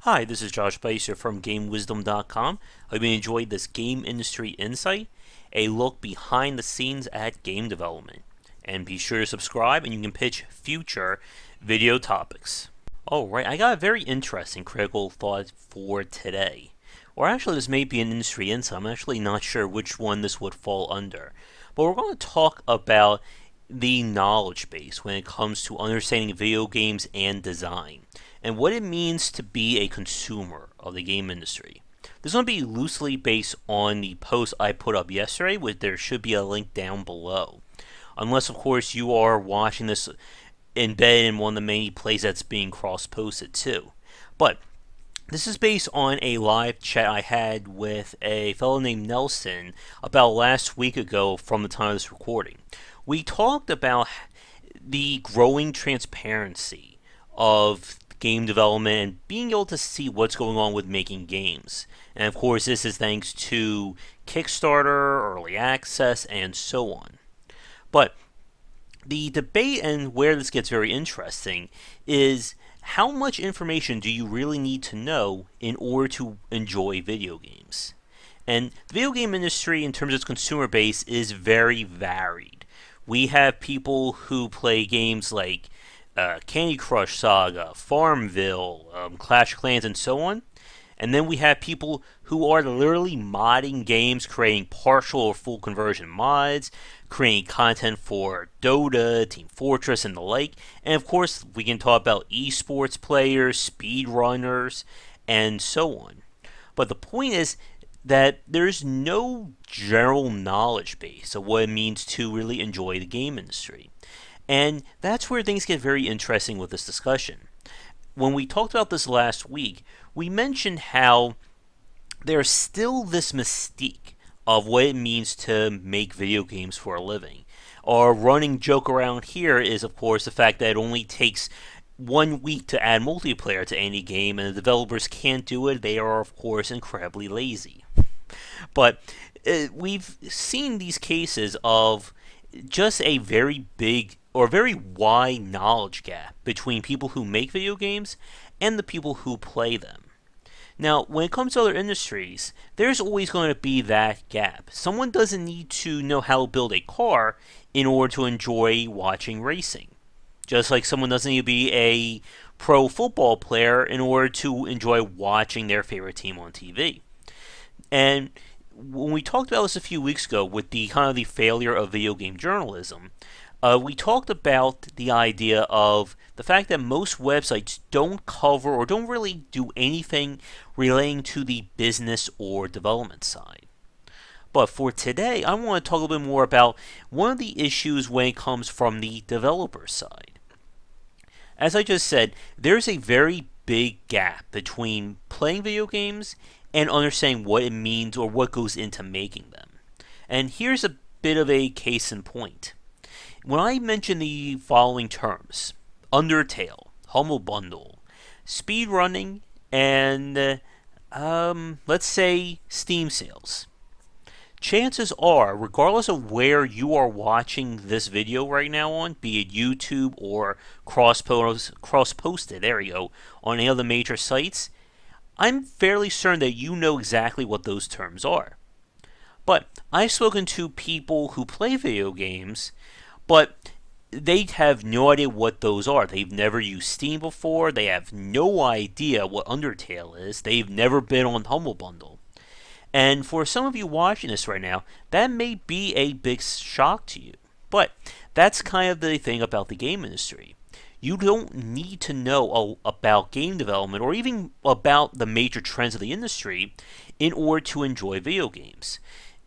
Hi, this is Josh Bycer from GameWisdom.com. I hope you enjoyed this Game Industry Insight, a look behind the scenes at game development. And be sure to subscribe and you can pitch future video topics. Alright, I got a very interesting critical thought for today. Or actually, this may be an industry insight. I'm actually not sure which one this would fall under. But we're going to talk about the knowledge base when it comes to understanding video games and design, and what it means to be a consumer of the game industry. This is going to be loosely based on the post I put up yesterday, which there should be a link down below. Unless, of course, you are watching this embedded in one of the many places that's being cross-posted too. But this is based on a live chat I had with a fellow named Nelson about last week ago from the time of this recording. We talked about the growing transparency of game development and being able to see what's going on with making games. And of course, this is thanks to Kickstarter, early access, and so on. But the debate and where this gets very interesting is how much information do you really need to know in order to enjoy video games? And the video game industry, in terms of its consumer base, is very varied. We have people who play games like Candy Crush Saga, Farmville, Clash of Clans, and so on. And then we have people who are literally modding games, creating partial or full conversion mods, creating content for Dota, Team Fortress, and the like. And of course, we can talk about esports players, speedrunners, and so on. But the point is that there's no general knowledge base of what it means to really enjoy the game industry. And that's where things get very interesting with this discussion. When we talked about this last week, we mentioned how there's still this mystique of what it means to make video games for a living. Our running joke around here is, of course, the fact that it only takes 1 week to add multiplayer to any game, and the developers can't do it. They are, of course, incredibly lazy. But we've seen these cases of just a very big or very wide knowledge gap between people who make video games and the people who play them. Now, when it comes to other industries, there's always going to be that gap. Someone doesn't need to know how to build a car in order to enjoy watching racing. Just like someone doesn't need to be a pro football player in order to enjoy watching their favorite team on TV. And when we talked about this a few weeks ago with the kind of the failure of video game journalism, we talked about the idea of the fact that most websites don't cover or don't really do anything relating to the business or development side. But for today, I want to talk a little bit more about one of the issues when it comes from the developer side. As I just said, there's a very big gap between playing video games and understanding what it means or what goes into making them. And here's a bit of a case in point. When I mention the following terms, Undertale, Humble Bundle, speedrunning, and let's say Steam sales, chances are, regardless of where you are watching this video right now on, be it YouTube or cross-posted, there you go, on any of the major sites, I'm fairly certain that you know exactly what those terms are. But I've spoken to people who play video games, but they have no idea what those are. They've never used Steam before. They have no idea what Undertale is. They've never been on Humble Bundle. And for some of you watching this right now, that may be a big shock to you. But that's kind of the thing about the game industry. You don't need to know about game development or even about the major trends of the industry in order to enjoy video games.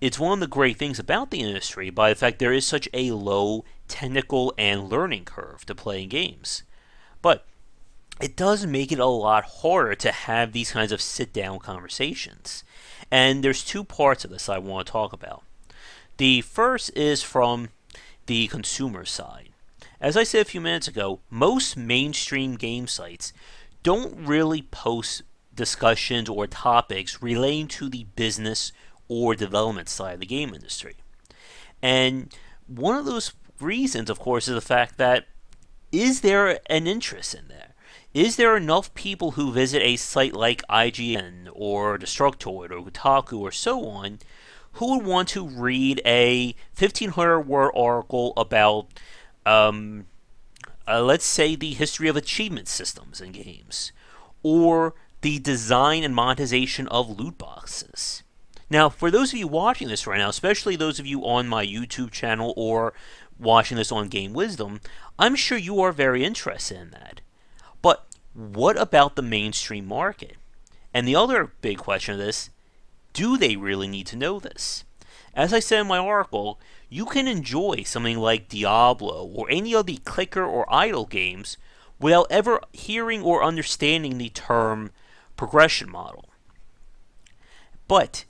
It's one of the great things about the industry by the fact there is such a low technical and learning curve to playing games. But it does make it a lot harder to have these kinds of sit-down conversations. And there's two parts of this I want to talk about. The first is from the consumer side. As I said a few minutes ago, most mainstream game sites don't really post discussions or topics relating to the business or development side of the game industry. And one of those reasons, of course, is the fact that is there an interest in there? Is there enough people who visit a site like IGN or Destructoid or Kotaku or so on who would want to read a 1,500-word article about, let's say, the history of achievement systems in games, or the design and monetization of loot boxes? Now, for those of you watching this right now, especially those of you on my YouTube channel or watching this on Game Wisdom, I'm sure you are very interested in that. But what about the mainstream market? And the other big question of this, do they really need to know this? As I said in my article, you can enjoy something like Diablo or any of the clicker or idle games without ever hearing or understanding the term progression model. But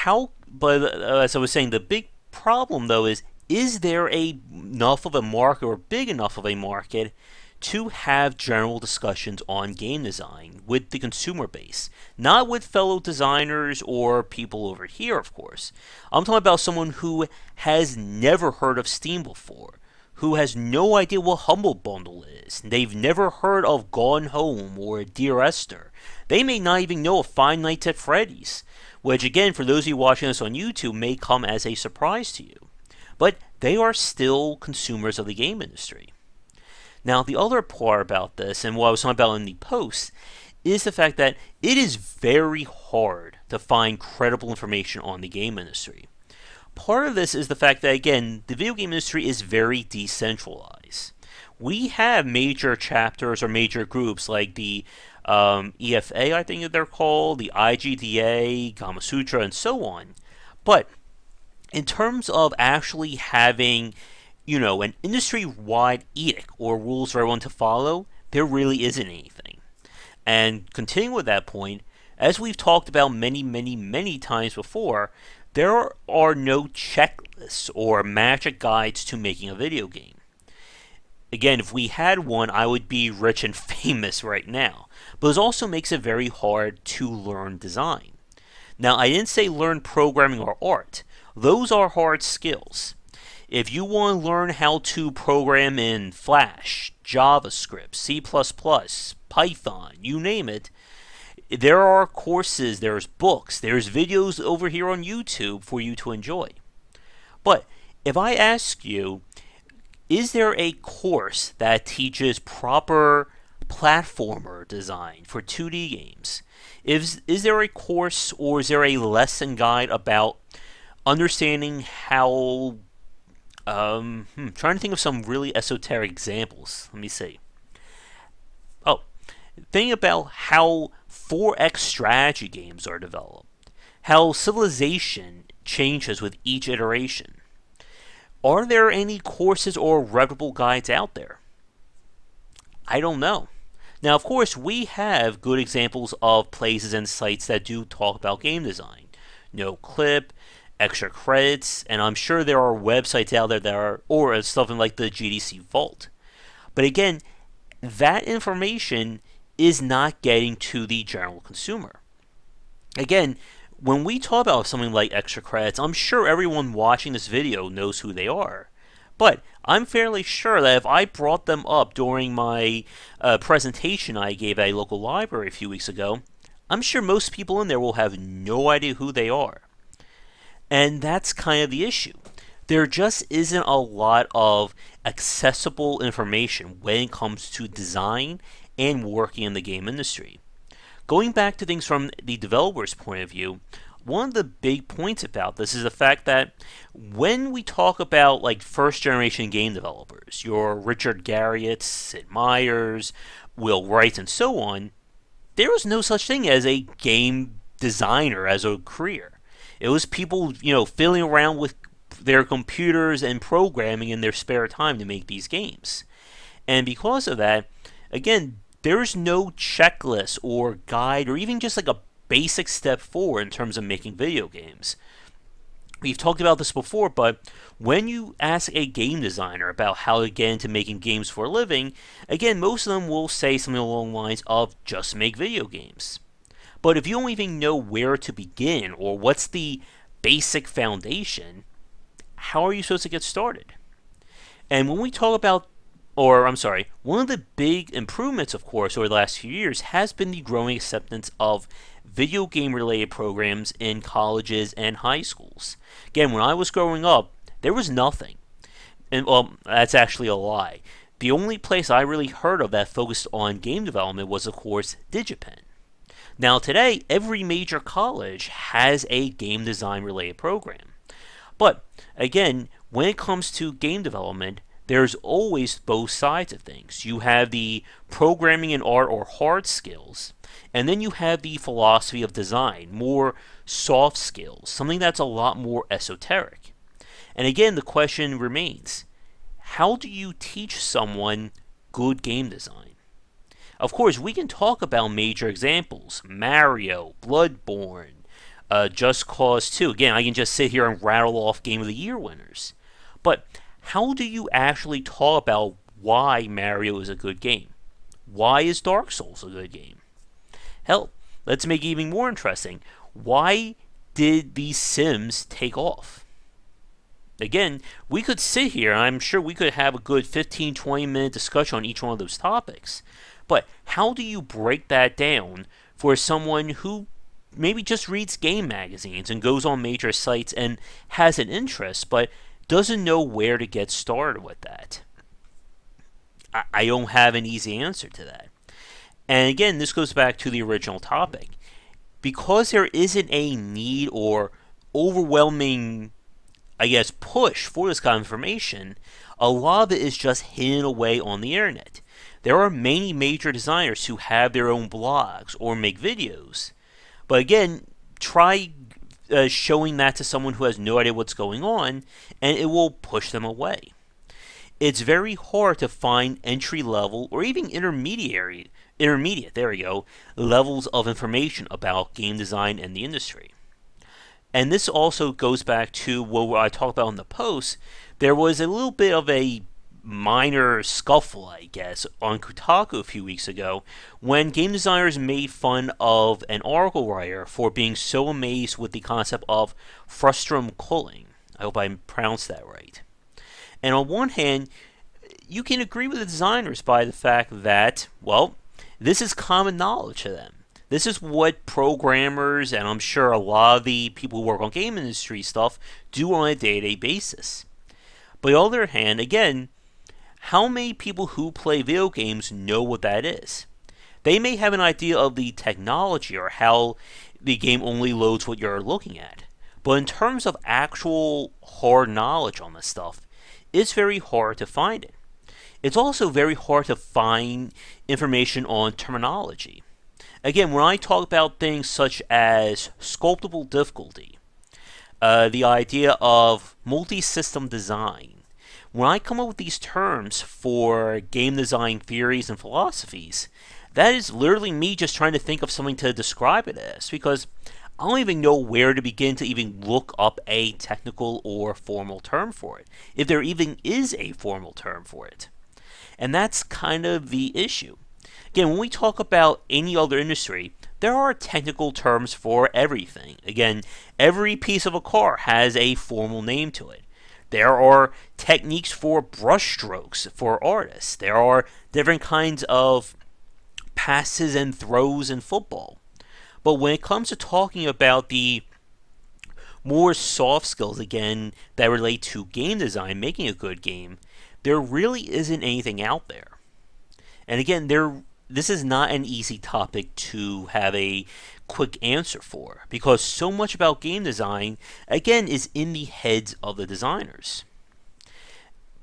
as I was saying, the big problem though is there enough of a market or big enough of a market to have general discussions on game design with the consumer base, not with fellow designers or people over here, of course. I'm talking about someone who has never heard of Steam before, who has no idea what Humble Bundle is. They've never heard of Gone Home or Dear Esther. They may not even know of Five Nights at Freddy's, which again, for those of you watching this on YouTube, may come as a surprise to you. But they are still consumers of the game industry. Now, the other part about this, and what I was talking about in the post, is the fact that it is very hard to find credible information on the game industry. Part of this is the fact that, again, the video game industry is very decentralized. We have major chapters or major groups like the EFA, I think they're called, the IGDA, Gamasutra, and so on. But in terms of actually having an industry-wide edict or rules for everyone to follow, there really isn't anything. And continuing with that point, as we've talked about many, many, many times before, there are no checklists or magic guides to making a video game. Again, if we had one, I would be rich and famous right now. But it also makes it very hard to learn design. Now, I didn't say learn programming or art. Those are hard skills. If you want to learn how to program in Flash, JavaScript, C++, Python, you name it, there are courses, there's books, there's videos over here on YouTube for you to enjoy. But if I ask you, is there a course that teaches proper platformer design for 2D games? Is there a course or is there a lesson guide about understanding how trying to think of some really esoteric examples. Let me see. Think about how 4X strategy games are developed. How civilization changes with each iteration. Are there any courses or reputable guides out there? I don't know. Now, of course, we have good examples of places and sites that do talk about game design. No Clip, Extra Credits, and I'm sure there are websites out there that are, or something like the GDC Vault. But again, that information is not getting to the general consumer. Again, when we talk about something like Extra Credits, I'm sure everyone watching this video knows who they are. But I'm fairly sure that if I brought them up during my presentation I gave at a local library a few weeks ago, I'm sure most people in there will have no idea who they are. And that's kind of the issue. There just isn't a lot of accessible information when it comes to design and working in the game industry. Going back to things from the developer's point of view, one of the big points about this is the fact that when we talk about like first generation game developers, your Richard Garriott's, Sid Meier's, Will Wright, and so on, there was no such thing as a game designer as a career. It was people, fiddling around with their computers and programming in their spare time to make these games. And because of that, again, there's no checklist or guide or even just like a basic step forward in terms of making video games. We've talked about this before, but when you ask a game designer about how to get into making games for a living, again, most of them will say something along the lines of just make video games. But if you don't even know where to begin or what's the basic foundation, how are you supposed to get started? And when we talk about one of the big improvements, of course, over the last few years has been the growing acceptance of video game related programs in colleges and high schools. Again, when I was growing up, there was nothing. And, well, that's actually a lie. The only place I really heard of that focused on game development was, of course, DigiPen. Now, today, every major college has a game design related program. But, again, when it comes to game development, there's always both sides of things. You have the programming and art or hard skills, and then you have the philosophy of design, more soft skills, something that's a lot more esoteric. And again, the question remains, how do you teach someone good game design? Of course, we can talk about major examples, Mario, Bloodborne, Just Cause 2. Again, I can just sit here and rattle off Game of the Year winners. But how do you actually talk about why Mario is a good game? Why is Dark Souls a good game? Hell, let's make it even more interesting. Why did these Sims take off? Again, we could sit here, and I'm sure we could have a good 15-20 minute discussion on each one of those topics. But how do you break that down for someone who maybe just reads game magazines and goes on major sites and has an interest, but doesn't know where to get started with that? I don't have an easy answer to that. And again, this goes back to the original topic. Because there isn't a need or overwhelming, push for this kind of information, a lot of it is just hidden away on the internet. There are many major designers who have their own blogs or make videos. But again, try showing that to someone who has no idea what's going on, and it will push them away. It's very hard to find entry level or even intermediate levels of information about game design and the industry. And this also goes back to what I talked about in the post. There was a little bit of a minor scuffle, I guess, on Kotaku a few weeks ago when game designers made fun of an article writer for being so amazed with the concept of frustum culling. I hope I pronounced that right. And on one hand, you can agree with the designers by the fact that, well, this is common knowledge to them. This is what programmers, and I'm sure a lot of the people who work on game industry stuff, do on a day-to-day basis. But on the other hand, again, how many people who play video games know what that is? They may have an idea of the technology or how the game only loads what you're looking at. But in terms of actual hard knowledge on this stuff, it's very hard to find it. It's also very hard to find information on terminology. Again, when I talk about things such as sculptable difficulty, the idea of multi-system design, when I come up with these terms for game design theories and philosophies, that is literally me just trying to think of something to describe it as, because I don't even know where to begin to even look up a technical or formal term for it, if there even is a formal term for it. And that's kind of the issue. Again, when we talk about any other industry, there are technical terms for everything. Again, every piece of a car has a formal name to it. There are techniques for brush strokes for artists. There are different kinds of passes and throws in football. But when it comes to talking about the more soft skills, again, that relate to game design, making a good game, there really isn't anything out there. And again, this is not an easy topic to have a quick answer for, because so much about game design, again, is in the heads of the designers.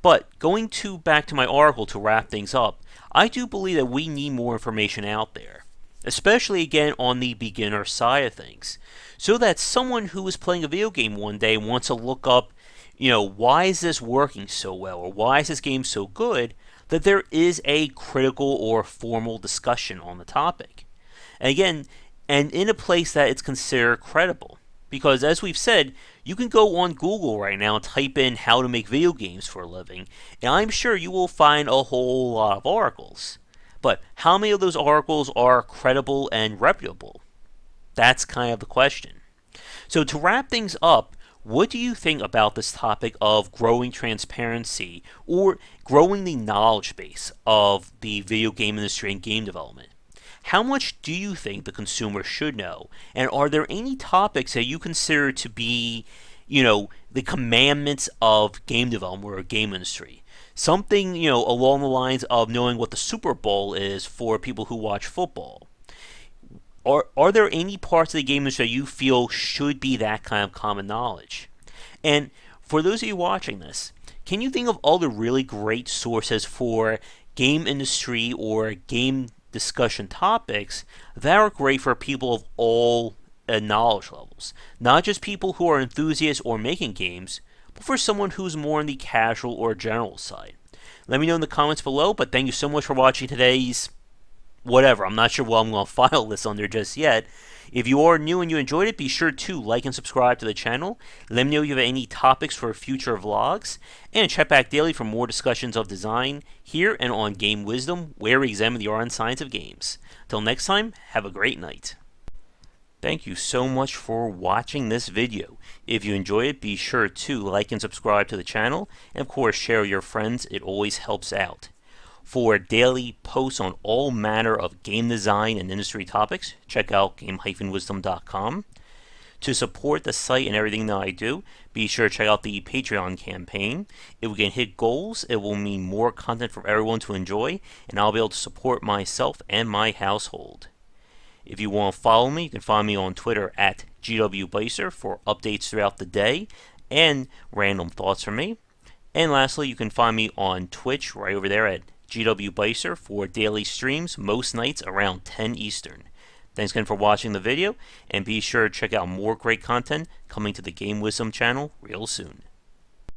But going back to my article to wrap things up, I do believe that we need more information out there, especially again on the beginner side of things, so that someone who is playing a video game one day wants to look up, why is this working so well, or why is this game so good, that there is a critical or formal discussion on the topic. And again, and in a place that it's considered credible. Because as we've said, you can go on Google right now and type in how to make video games for a living, and I'm sure you will find a whole lot of articles. But how many of those articles are credible and reputable? That's kind of the question. So to wrap things up, What do you think about this topic of growing transparency or growing the knowledge base of the video game industry and game development? How much do you think the consumer should know? And are there any topics that you consider to be, the commandments of game development or game industry? Something, along the lines of knowing what the Super Bowl is for people who watch football. Are there any parts of the game industry that you feel should be that kind of common knowledge? And for those of you watching this, can you think of all the really great sources for game industry or game discussion topics that are great for people of all knowledge levels? Not just people who are enthusiasts or making games, but for someone who's more on the casual or general side. Let me know in the comments below, but thank you so much for watching today's whatever. I'm not sure what I'm going to file this under just yet. If you are new and you enjoyed it, be sure to like and subscribe to the channel. Let me know if you have any topics for future vlogs. And check back daily for more discussions of design here and on Game Wisdom, where we examine the art and science of games. Till next time, have a great night. Thank you so much for watching this video. If you enjoyed it, be sure to like and subscribe to the channel. And of course, share with your friends. It always helps out. For daily posts on all manner of game design and industry topics, check out game-wisdom.com. To support the site and everything that I do, be sure to check out the Patreon campaign. If we can hit goals, it will mean more content for everyone to enjoy, and I'll be able to support myself and my household. If you want to follow me, you can find me on Twitter at GWBycer for updates throughout the day and random thoughts from me. And lastly, you can find me on Twitch right over there at GW Bycer for daily streams most nights around 10 Eastern. Thanks again for watching the video, and be sure to check out more great content coming to the Game Wisdom channel real soon.